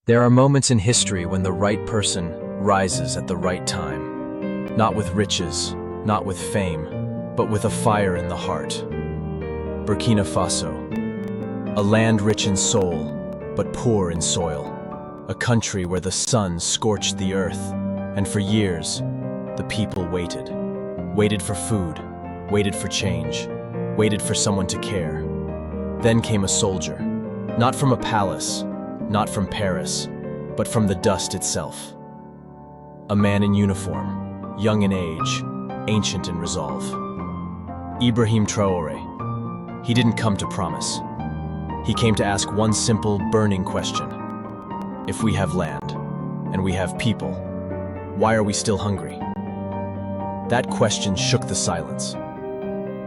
There are moments in history when the right person rises at the right time. Not with riches, not with fame, but with a fire in the heart. Burkina Faso. A land rich in soul, but poor in soil. A country where the sun scorched the earth, and for years, the people waited. Waited for food, waited for change, waited for someone to care. Then came a soldier, not from a palace, not from Paris, but from the dust itself. A man in uniform, young in age, ancient in resolve. Ibrahim Traoré. He didn't come to promise. He came to ask one simple, burning question. If we have land, and we have people, why are we still hungry? That question shook the silence.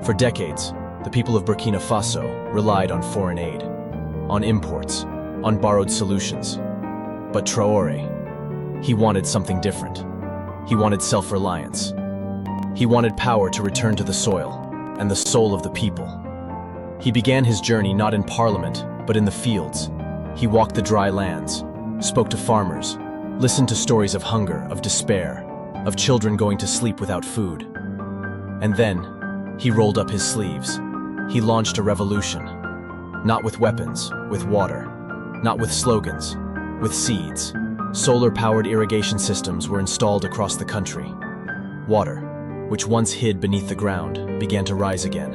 For decades, the people of Burkina Faso relied on foreign aid, on imports, on borrowed solutions. But Traoré, he wanted something different. He wanted self-reliance. He wanted power to return to the soil and the soul of the people. He began his journey not in parliament, but in the fields. He walked the dry lands, spoke to farmers, listened to stories of hunger, of despair, of children going to sleep without food. And then, he rolled up his sleeves. He launched a revolution. Not with weapons, with water. Not with slogans, with seeds. Solar-powered irrigation systems were installed across the country. Water, which once hid beneath the ground, began to rise again.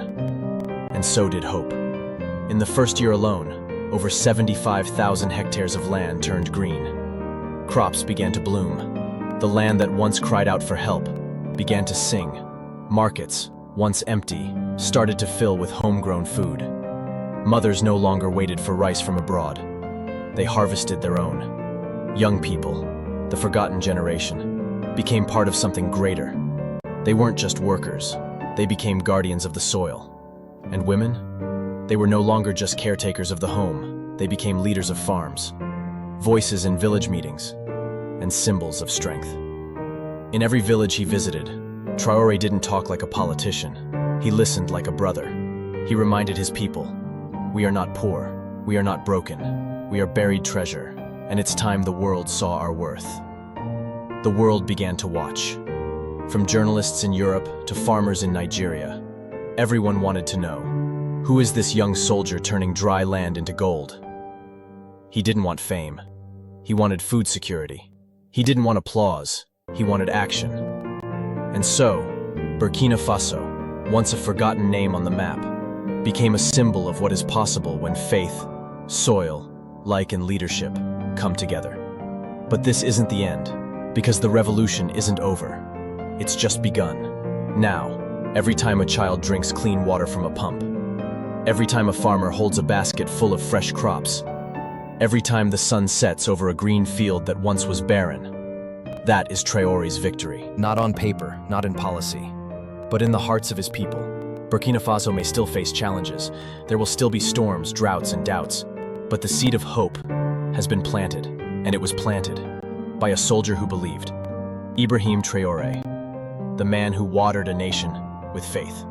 And so did hope. In the first year alone, over 75,000 hectares of land turned green. Crops began to bloom. The land that once cried out for help began to sing. Markets, once empty, started to fill with homegrown food. Mothers no longer waited for rice from abroad. They harvested their own. Young people, the forgotten generation, became part of something greater. They weren't just workers. They became guardians of the soil. And women? They were no longer just caretakers of the home. They became leaders of farms, voices in village meetings, and symbols of strength. In every village he visited, Traoré didn't talk like a politician. He listened like a brother. He reminded his people, we are not poor, we are not broken, we are buried treasure, and it's time the world saw our worth. The world began to watch. From journalists in Europe to farmers in Nigeria, everyone wanted to know, who is this young soldier turning dry land into gold? He didn't want fame. He wanted food security. He didn't want applause. He wanted action. And so, Burkina Faso, once a forgotten name on the map, became a symbol of what is possible when faith, soil, like and leadership come together. But this isn't the end, because the revolution isn't over. It's just begun. Now, every time a child drinks clean water from a pump, every time a farmer holds a basket full of fresh crops, every time the sun sets over a green field that once was barren, that is Traoré's victory. Not on paper, not in policy, but in the hearts of his people. Burkina Faso may still face challenges. There will still be storms, droughts, and doubts. But the seed of hope has been planted, and it was planted by a soldier who believed. Ibrahim Traoré, the man who watered a nation with faith.